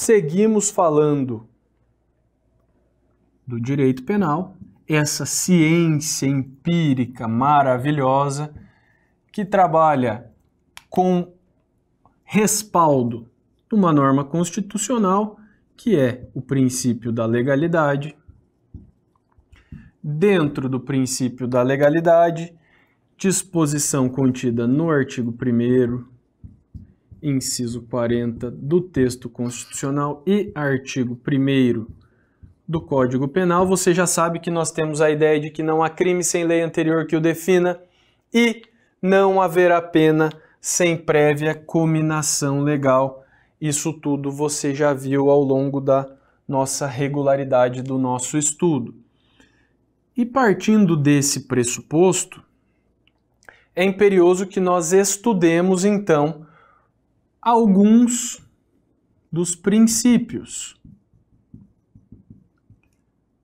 seguimos falando do direito penal, essa ciência empírica maravilhosa que trabalha com respaldo de uma norma constitucional, que é o princípio da legalidade. Dentro do princípio da legalidade, disposição contida no artigo 1º, inciso 40 do texto constitucional e artigo 1º do Código Penal, você já sabe que nós temos a ideia de que não há crime sem lei anterior que o defina e não haverá pena sem prévia cominação legal. Isso tudo você já viu ao longo da nossa regularidade do nosso estudo. E partindo desse pressuposto, é imperioso que nós estudemos, então, alguns dos princípios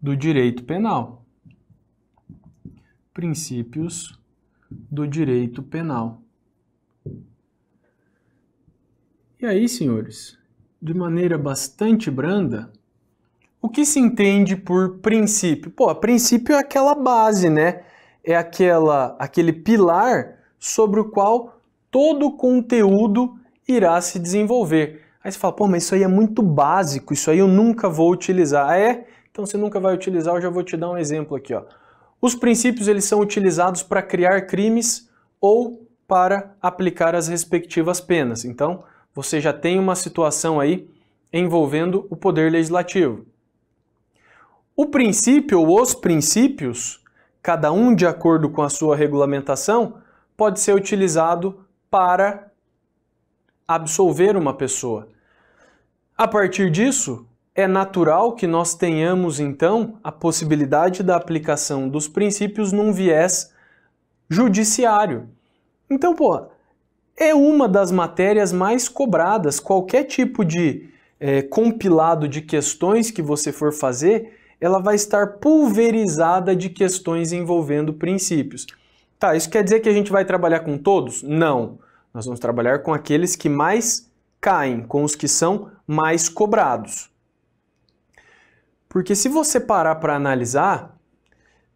do direito penal. Princípios do direito penal. E aí, senhores, de maneira bastante branda, o que se entende por princípio? Pô, princípio é aquela base, né? É aquele pilar sobre o qual todo o conteúdo irá se desenvolver. Aí você fala, pô, mas isso aí é muito básico, isso aí eu nunca vou utilizar. Ah, é? Então você nunca vai utilizar, eu já vou te dar um exemplo aqui, ó. Os princípios, eles são utilizados para criar crimes ou para aplicar as respectivas penas. Então, você já tem uma situação aí envolvendo o poder legislativo. O princípio ou os princípios, cada um de acordo com a sua regulamentação, pode ser utilizado para absolver uma pessoa. A partir disso, é natural que nós tenhamos, então, a possibilidade da aplicação dos princípios num viés judiciário. Então, pô, é uma das matérias mais cobradas. Qualquer tipo de compilado de questões que você for fazer, ela vai estar pulverizada de questões envolvendo princípios. Tá, isso quer dizer que a gente vai trabalhar com todos? Não. Nós vamos trabalhar com aqueles que mais caem, com os que são mais cobrados. Porque se você parar para analisar,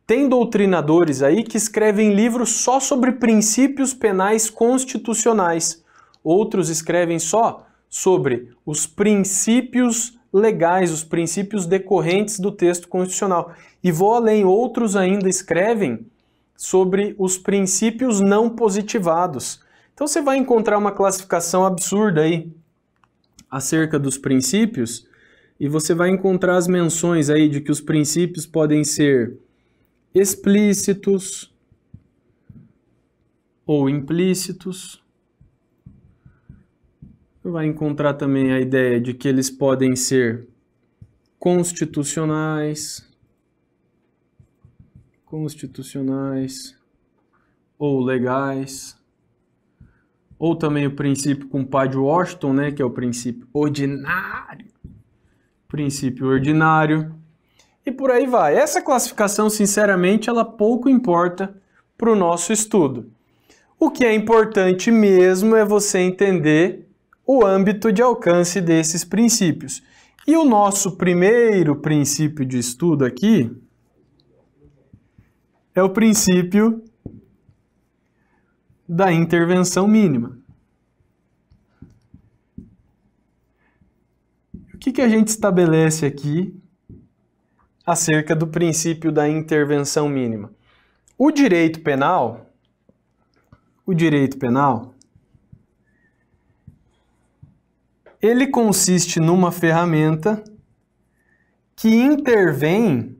tem doutrinadores aí que escrevem livros só sobre princípios penais constitucionais. Outros escrevem só sobre os princípios legais, os princípios decorrentes do texto constitucional. E vou além, outros ainda escrevem sobre os princípios não positivados. Então você vai encontrar uma classificação absurda aí acerca dos princípios, e você vai encontrar as menções aí de que os princípios podem ser explícitos ou implícitos. Você vai encontrar também a ideia de que eles podem ser constitucionais ou legais. Ou também o princípio compadre de Washington, né, que é o princípio ordinário. Princípio ordinário. E por aí vai. Essa classificação, sinceramente, ela pouco importa para o nosso estudo. O que é importante mesmo é você entender o âmbito de alcance desses princípios. E o nosso primeiro princípio de estudo aqui é o princípio da intervenção mínima. O que a gente estabelece aqui acerca do princípio da intervenção mínima? O direito penal, ele consiste numa ferramenta que intervém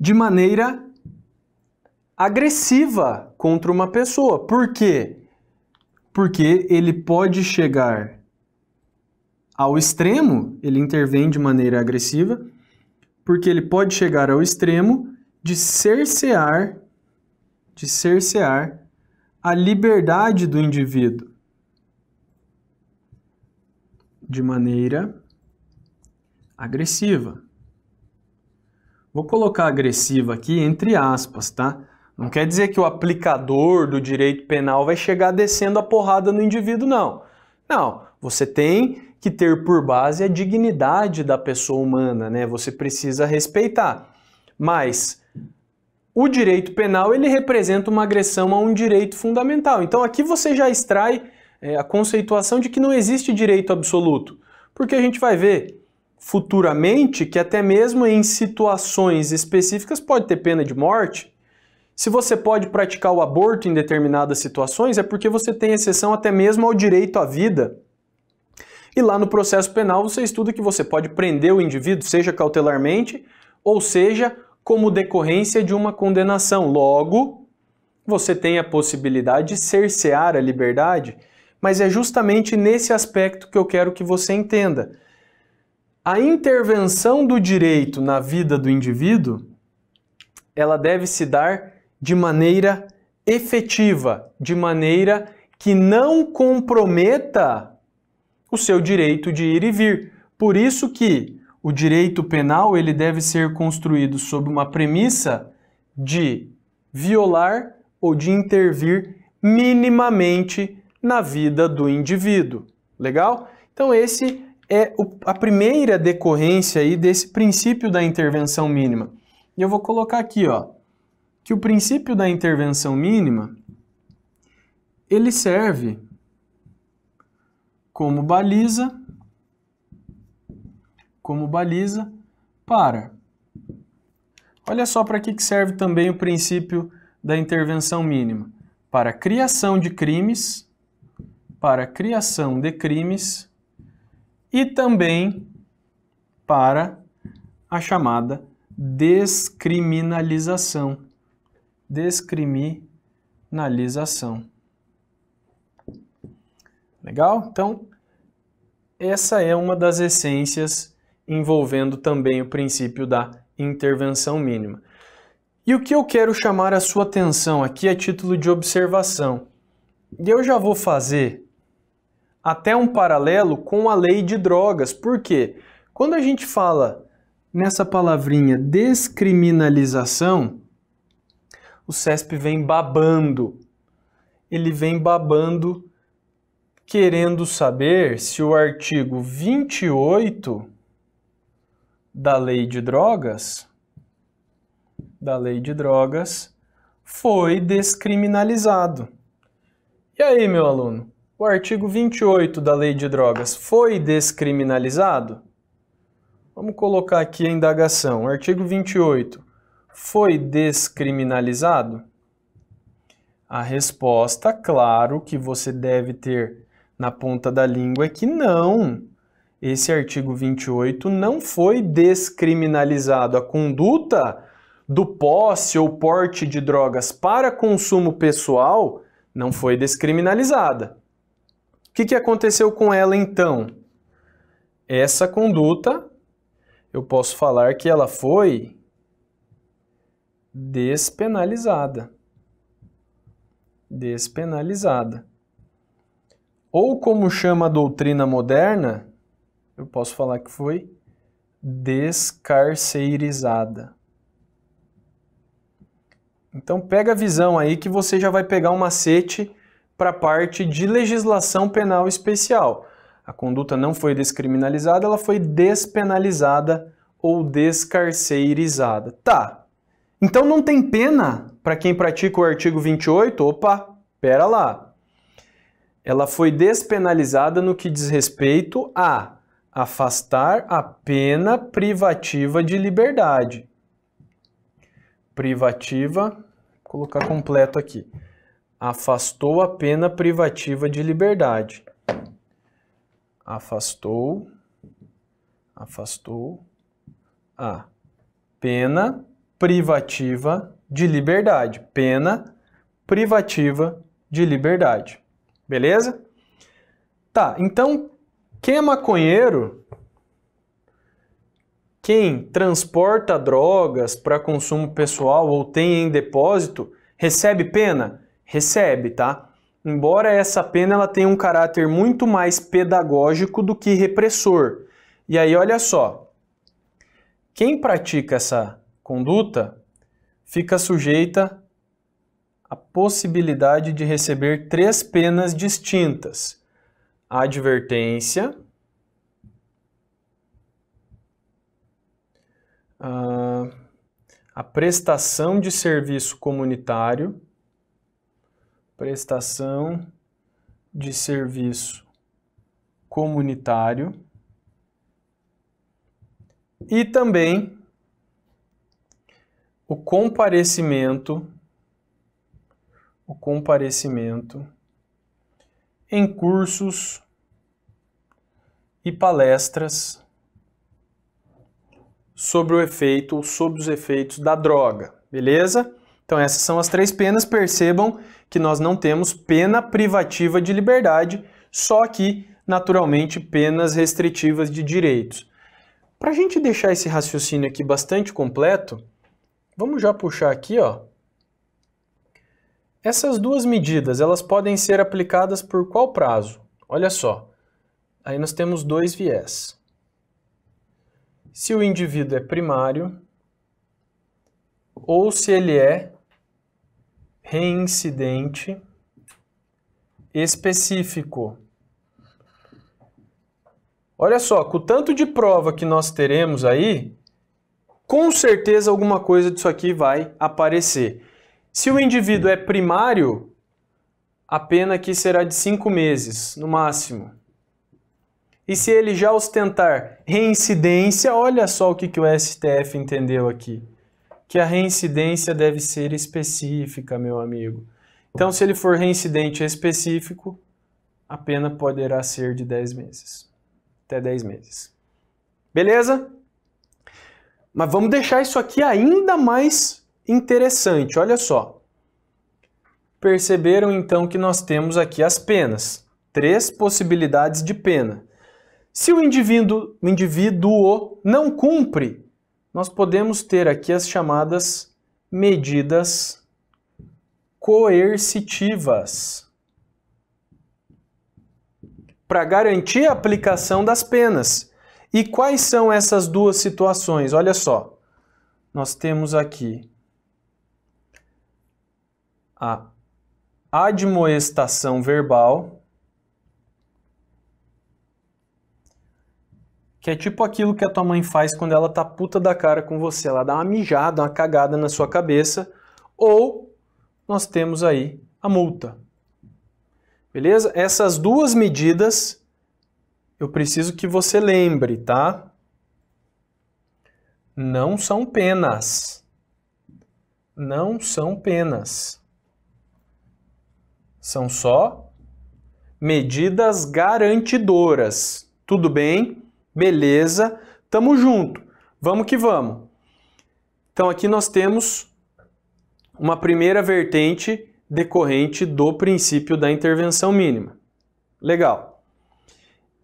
de maneira agressiva contra uma pessoa. Por quê? Porque ele pode chegar ao extremo, ele intervém de maneira agressiva, porque ele pode chegar ao extremo de cercear a liberdade do indivíduo de maneira agressiva. Vou colocar agressiva aqui entre aspas, tá? Não quer dizer que o aplicador do direito penal vai chegar descendo a porrada no indivíduo, não. Não, você tem que ter por base a dignidade da pessoa humana, né? Você precisa respeitar. Mas o direito penal, ele representa uma agressão a um direito fundamental. Então aqui você já extrai a conceituação de que não existe direito absoluto. Porque a gente vai ver futuramente que até mesmo em situações específicas pode ter pena de morte. Se você pode praticar o aborto em determinadas situações, é porque você tem exceção até mesmo ao direito à vida. E lá no processo penal você estuda que você pode prender o indivíduo, seja cautelarmente, ou seja, como decorrência de uma condenação. Logo, você tem a possibilidade de cercear a liberdade, mas é justamente nesse aspecto que eu quero que você entenda. A intervenção do direito na vida do indivíduo, ela deve se dar de maneira efetiva, de maneira que não comprometa o seu direito de ir e vir. Por isso que o direito penal ele deve ser construído sob uma premissa de violar ou de intervir minimamente na vida do indivíduo. Legal? Então esse é a primeira decorrência aí desse princípio da intervenção mínima. E eu vou colocar aqui, ó, que o princípio da intervenção mínima ele serve como baliza para... Olha só para que serve também o princípio da intervenção mínima. Para a criação de crimes, e também para a chamada descriminalização. Legal? Então, essa é uma das essências envolvendo também o princípio da intervenção mínima. E o que eu quero chamar a sua atenção aqui é título de observação. E eu já vou fazer até um paralelo com a lei de drogas. Por quê? Quando a gente fala nessa palavrinha descriminalização, o CESP vem babando. Ele vem babando querendo saber se o artigo 28 da lei de drogas foi descriminalizado. E aí, meu aluno, o artigo 28 da lei de drogas foi descriminalizado? Vamos colocar aqui a indagação. O artigo 28 foi descriminalizado? A resposta, claro, que você deve ter na ponta da língua é que não. Esse artigo 28 não foi descriminalizado. A conduta do posse ou porte de drogas para consumo pessoal não foi descriminalizada. O que aconteceu com ela então? Essa conduta, eu posso falar que ela foi despenalizada. Ou como chama a doutrina moderna, eu posso falar que foi descarcerizada. Então pega a visão aí que você já vai pegar um macete para a parte de legislação penal especial. A conduta não foi descriminalizada, ela foi despenalizada ou descarcerizada. Tá, então não tem pena para quem pratica o artigo 28? Opa, pera lá. Ela foi despenalizada no que diz respeito a afastar a pena privativa de liberdade. Vou colocar completo aqui. Afastou a pena privativa de liberdade. Afastou a pena privativa de liberdade. Pena privativa de liberdade. Beleza? Tá, então, quem é maconheiro, quem transporta drogas para consumo pessoal ou tem em depósito, recebe pena? Recebe, tá? Embora essa pena ela tenha um caráter muito mais pedagógico do que repressor. E aí, olha só, quem pratica essa conduta fica sujeita a possibilidade de receber 3 penas distintas: a advertência, a prestação de serviço comunitário, e também o comparecimento em cursos e palestras sobre os efeitos da droga, beleza? Então essas são as 3 penas. Percebam que nós não temos pena privativa de liberdade, só que, naturalmente, penas restritivas de direitos. Para a gente deixar esse raciocínio aqui bastante completo, vamos já puxar aqui, ó. Essas 2 medidas, elas podem ser aplicadas por qual prazo? Olha só, aí nós temos 2 viés. Se o indivíduo é primário ou se ele é reincidente específico. Olha só, com o tanto de prova que nós teremos aí, com certeza alguma coisa disso aqui vai aparecer. Se o indivíduo é primário, a pena aqui será de 5 meses, no máximo. E se ele já ostentar reincidência, olha só o que o STF entendeu aqui. Que a reincidência deve ser específica, meu amigo. Então, se ele for reincidente específico, a pena poderá ser de 10 meses. Até 10 meses. Beleza? Mas vamos deixar isso aqui ainda mais interessante. Olha só. Perceberam então que nós temos aqui as penas. 3 possibilidades de pena. Se o indivíduo não cumpre, nós podemos ter aqui as chamadas medidas coercitivas para garantir a aplicação das penas. E quais são essas 2 situações? Olha só, nós temos aqui a admoestação verbal, que é tipo aquilo que a tua mãe faz quando ela tá puta da cara com você. Ela dá uma mijada, uma cagada na sua cabeça. Ou nós temos aí a multa. Beleza? Essas 2 medidas eu preciso que você lembre, tá? Não são penas. Não são penas. São só medidas garantidoras. Tudo bem? Beleza, tamo junto, vamos que vamos. Então aqui nós temos uma primeira vertente decorrente do princípio da intervenção mínima. Legal.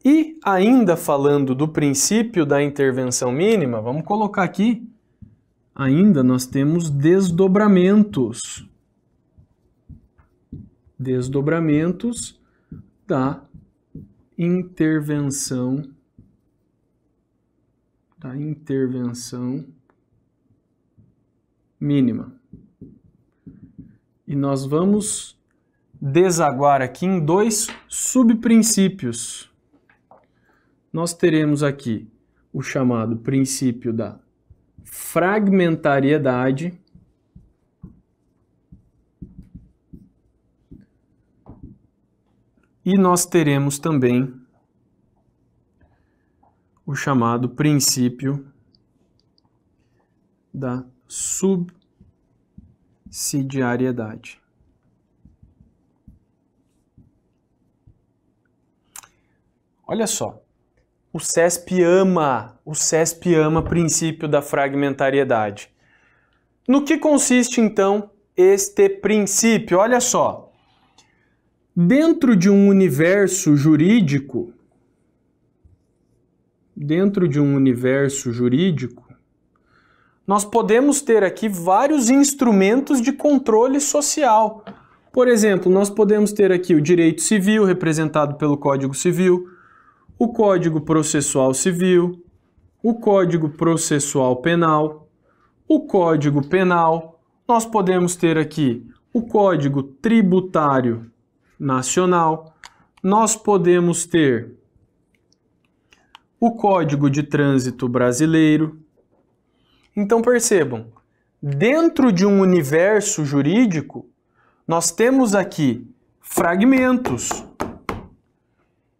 E ainda falando do princípio da intervenção mínima, vamos colocar aqui, ainda nós temos desdobramentos. Desdobramentos da intervenção mínima. E nós vamos desaguar aqui em 2 subprincípios. Nós teremos aqui o chamado princípio da fragmentariedade e nós teremos também o chamado princípio da subsidiariedade. Olha só, o CESP ama princípio da fragmentariedade. No que consiste então este princípio? Olha só, dentro de um universo jurídico, nós podemos ter aqui vários instrumentos de controle social. Por exemplo, nós podemos ter aqui o direito civil, representado pelo Código Civil, o Código Processual Civil, o Código Processual Penal, o Código Penal. Nós podemos ter aqui o Código Tributário Nacional, nós podemos ter o Código de Trânsito Brasileiro. Então percebam, dentro de um universo jurídico, nós temos aqui fragmentos.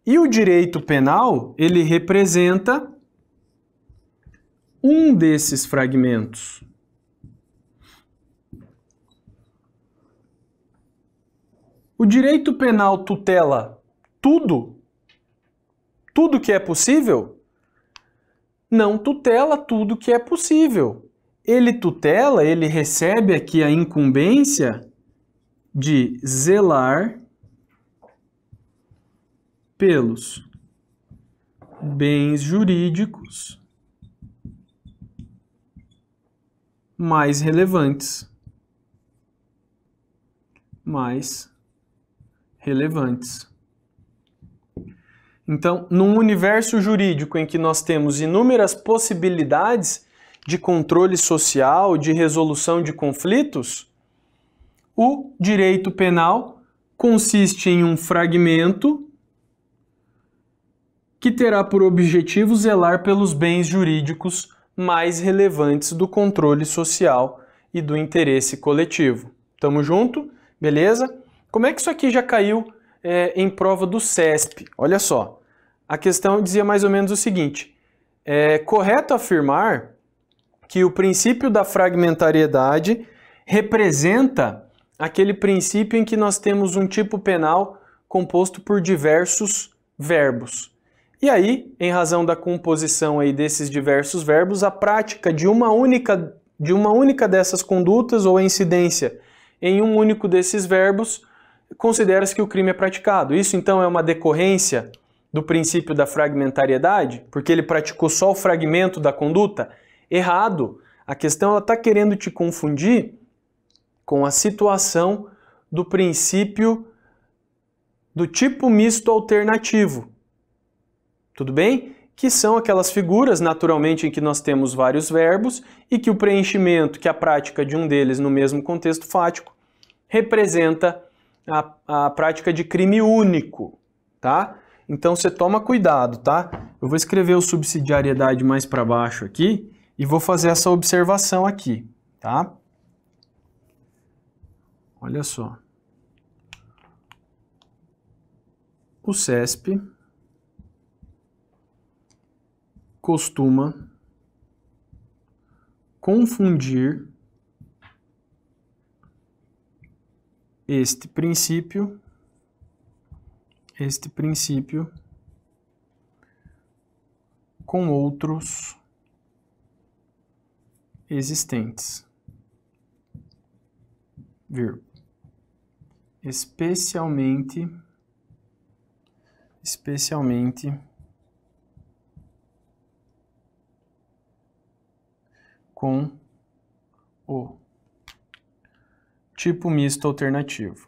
E o direito penal, ele representa um desses fragmentos. O direito penal tutela tudo? Tudo que é possível? Não tutela tudo que é possível. Ele tutela, ele recebe aqui a incumbência de zelar pelos bens jurídicos mais relevantes. Então, num universo jurídico em que nós temos inúmeras possibilidades de controle social, de resolução de conflitos, o direito penal consiste em um fragmento que terá por objetivo zelar pelos bens jurídicos mais relevantes do controle social e do interesse coletivo. Tamo junto? Beleza? Como é que isso aqui já caiu em prova do CESP? Olha só, a questão dizia mais ou menos o seguinte: é correto afirmar que o princípio da fragmentariedade representa aquele princípio em que nós temos um tipo penal composto por diversos verbos. E aí, em razão da composição aí desses diversos verbos, a prática de uma única dessas condutas ou a incidência em um único desses verbos, considera-se que o crime é praticado. Isso então é uma decorrência do princípio da fragmentariedade, porque ele praticou só o fragmento da conduta? Errado. A questão está querendo te confundir com a situação do princípio do tipo misto alternativo. Tudo bem? Que são aquelas figuras, naturalmente, em que nós temos vários verbos e que o preenchimento, que a prática de um deles no mesmo contexto fático, representa a prática de crime único, tá? Então você toma cuidado, tá? Eu vou escrever o subsidiariedade mais para baixo aqui e vou fazer essa observação aqui, tá? Olha só. O CESP costuma confundir este princípio com outros existentes, especialmente com o tipo misto alternativo.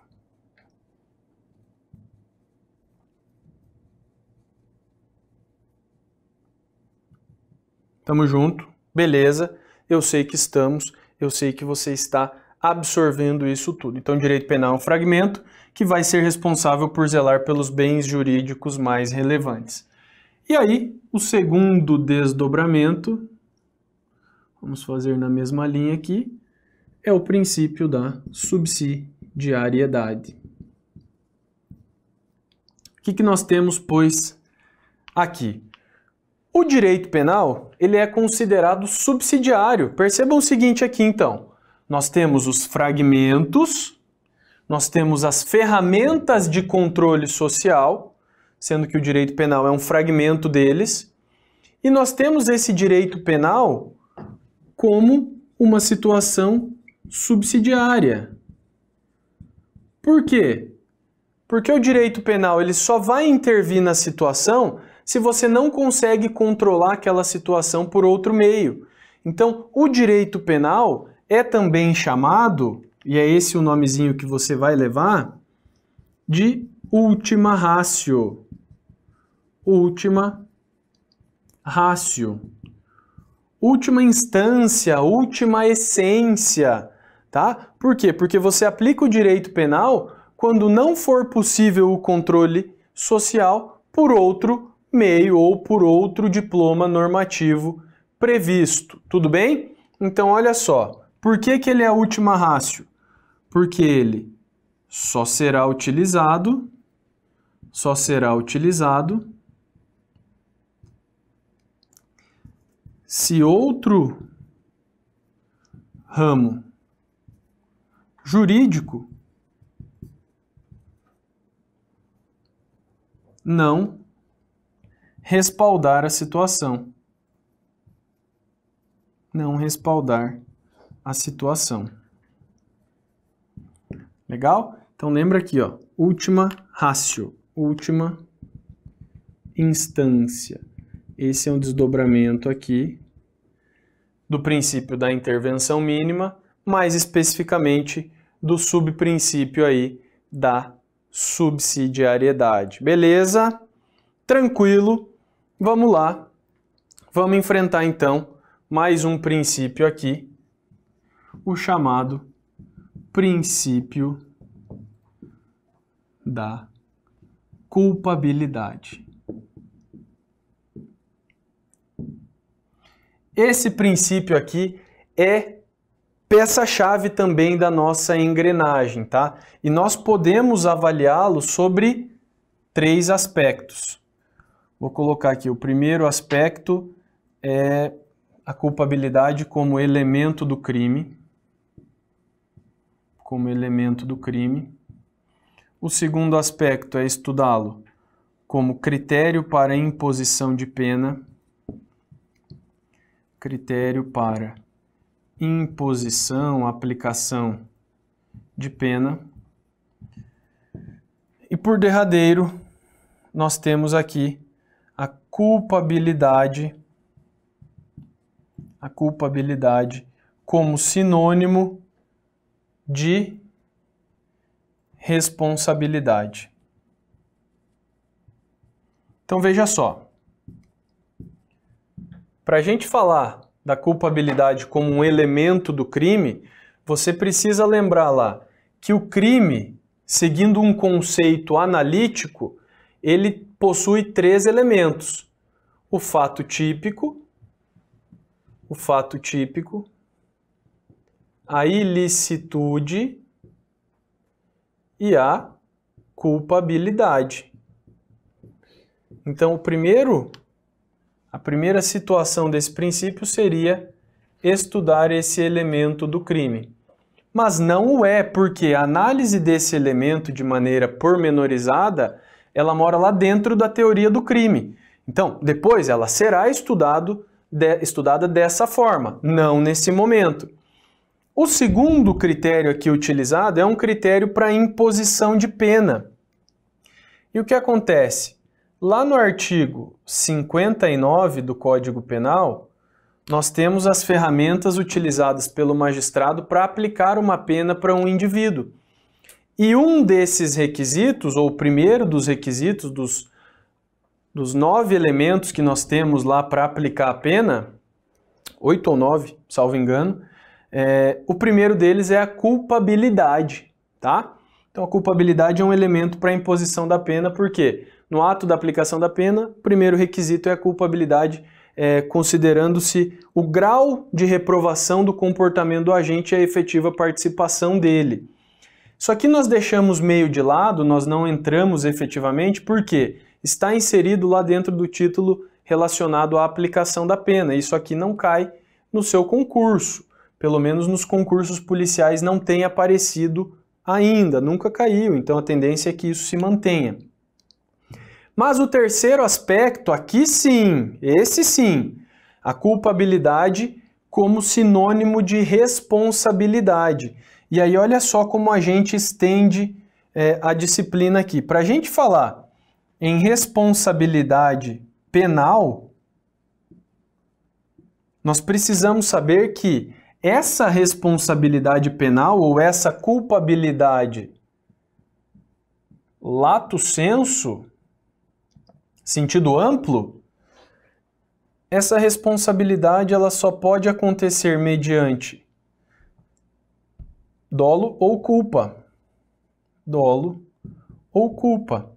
Tamo junto? Beleza, eu sei que estamos, eu sei que você está absorvendo isso tudo. Então, direito penal é um fragmento que vai ser responsável por zelar pelos bens jurídicos mais relevantes. E aí, o segundo desdobramento, vamos fazer na mesma linha aqui, é o princípio da subsidiariedade. O que nós temos, pois, aqui? O direito penal, ele é considerado subsidiário. Percebam o seguinte aqui, então. Nós temos os fragmentos, nós temos as ferramentas de controle social, sendo que o direito penal é um fragmento deles, e nós temos esse direito penal como uma situação subsidiária. Por quê? Porque o direito penal ele só vai intervir na situação se você não consegue controlar aquela situação por outro meio. Então, o direito penal é também chamado, e é esse o nomezinho que você vai levar, de ultima ratio. Última ratio. Última instância, última essência, tá? Por quê? Porque você aplica o direito penal quando não for possível o controle social por outro meio ou por outro diploma normativo previsto. Tudo bem? Então, olha só. Por que que ele é a última ratio? Porque ele só será utilizado se outro ramo jurídico não respaldar a situação. Não respaldar a situação. Legal? Então lembra aqui, ó, última ratio, última instância. Esse é um desdobramento aqui do princípio da intervenção mínima, mais especificamente do subprincípio aí da subsidiariedade. Beleza? Tranquilo? Vamos lá. Vamos enfrentar então mais um princípio aqui, o chamado princípio da culpabilidade. Esse princípio aqui é peça-chave também da nossa engrenagem, tá? E nós podemos avaliá-lo sobre 3 aspectos. Vou colocar aqui, o primeiro aspecto é a culpabilidade como elemento do crime. O segundo aspecto é estudá-lo como critério para imposição de pena. Critério para imposição, aplicação de pena. E por derradeiro, nós temos aqui a culpabilidade como sinônimo de responsabilidade. Então veja só, para a gente falar da culpabilidade como um elemento do crime, você precisa lembrar lá que o crime, seguindo um conceito analítico, ele possui 3 elementos: o fato típico, a ilicitude e a culpabilidade. Então, a primeira situação desse princípio seria estudar esse elemento do crime. Mas não o é, porque a análise desse elemento de maneira pormenorizada, ela mora lá dentro da teoria do crime. Então, depois ela será estudada dessa forma, não nesse momento. O segundo critério aqui utilizado é um critério para imposição de pena. E o que acontece? Lá no artigo 59 do Código Penal, nós temos as ferramentas utilizadas pelo magistrado para aplicar uma pena para um indivíduo. E um desses requisitos, ou o primeiro dos requisitos, dos 9 elementos que nós temos lá para aplicar a pena, 8 ou 9, salvo engano, o primeiro deles é a culpabilidade, tá? Então a culpabilidade é um elemento para a imposição da pena, porque no ato da aplicação da pena, o primeiro requisito é a culpabilidade, considerando-se o grau de reprovação do comportamento do agente e a efetiva participação dele. Só que nós deixamos meio de lado, nós não entramos efetivamente, porque está inserido lá dentro do título relacionado à aplicação da pena. Isso aqui não cai no seu concurso. Pelo menos nos concursos policiais não tem aparecido ainda, nunca caiu, então a tendência é que isso se mantenha. Mas o terceiro aspecto, aqui sim, esse sim, a culpabilidade como sinônimo de responsabilidade. E aí olha só como a gente estende a disciplina aqui. Para a gente falar em responsabilidade penal, nós precisamos saber que essa responsabilidade penal ou essa culpabilidade lato sensu, sentido amplo, essa responsabilidade ela só pode acontecer mediante Dolo ou culpa. Dolo ou culpa.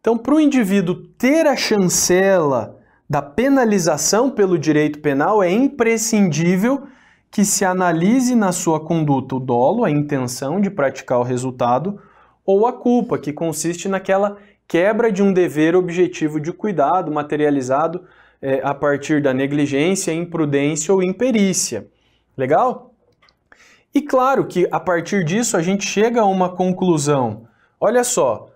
Então, para o indivíduo ter a chancela da penalização pelo direito penal, é imprescindível que se analise na sua conduta o dolo, a intenção de praticar o resultado, ou a culpa, que consiste naquela quebra de um dever objetivo de cuidado materializado a partir da negligência, imprudência ou imperícia. Legal? E claro que a partir disso a gente chega a uma conclusão. Olha só,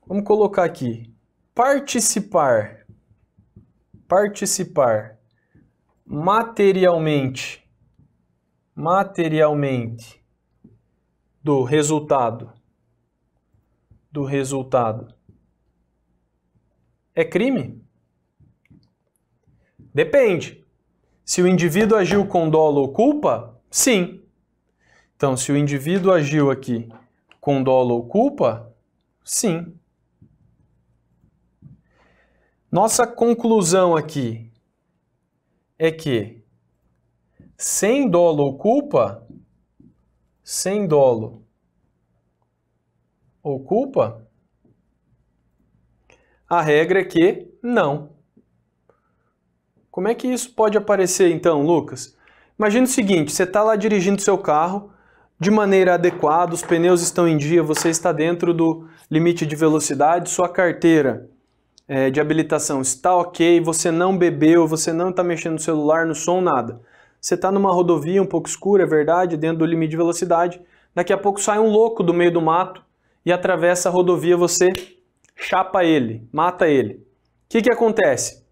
vamos colocar aqui, participar materialmente do resultado é crime? Depende. Se o indivíduo agiu com dolo ou culpa, sim. Então, se o indivíduo agiu aqui com dolo ou culpa, sim. Nossa conclusão aqui é que sem dolo ou culpa, a regra é que não. Como é que isso pode aparecer então, Lucas? Imagina o seguinte, você está lá dirigindo seu carro de maneira adequada, os pneus estão em dia, você está dentro do limite de velocidade, sua carteira de habilitação está ok, você não bebeu, você não está mexendo no celular, no som, nada. Você está numa rodovia um pouco escura, é verdade, dentro do limite de velocidade, daqui a pouco sai um louco do meio do mato e atravessa a rodovia, você chapa ele, mata ele. O que acontece?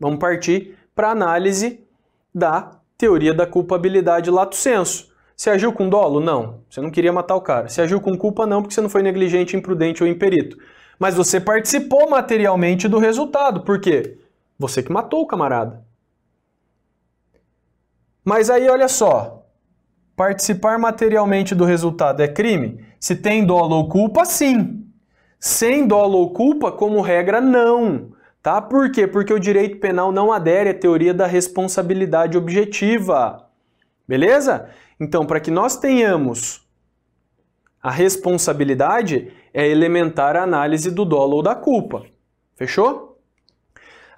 Vamos partir para a análise da teoria da culpabilidade lato sensu. Você agiu com dolo? Não. Você não queria matar o cara. Você agiu com culpa? Não, porque você não foi negligente, imprudente ou imperito. Mas você participou materialmente do resultado. Por quê? Você que matou o camarada. Mas aí, olha só. Participar materialmente do resultado é crime? Se tem dolo ou culpa, sim. Sem dolo ou culpa, como regra, não. Tá? Por quê? Porque o direito penal não adere à teoria da responsabilidade objetiva. Beleza? Então, para que nós tenhamos a responsabilidade, é elementar a análise do dolo ou da culpa. Fechou?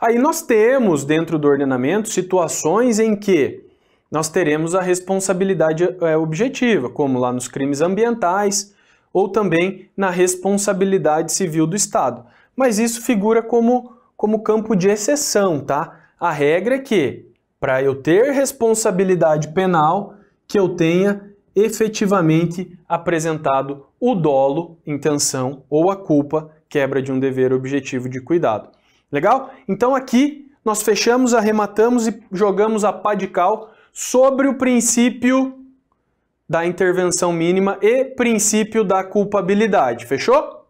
Aí nós temos, dentro do ordenamento, situações em que nós teremos a responsabilidade objetiva, como lá nos crimes ambientais, ou também na responsabilidade civil do Estado. Mas isso figura como campo de exceção, tá? A regra é que, para eu ter responsabilidade penal, que eu tenha efetivamente apresentado o dolo, intenção ou a culpa, quebra de um dever objetivo de cuidado. Legal? Então aqui nós fechamos, arrematamos e jogamos a pá de cal sobre o princípio da intervenção mínima e princípio da culpabilidade. Fechou?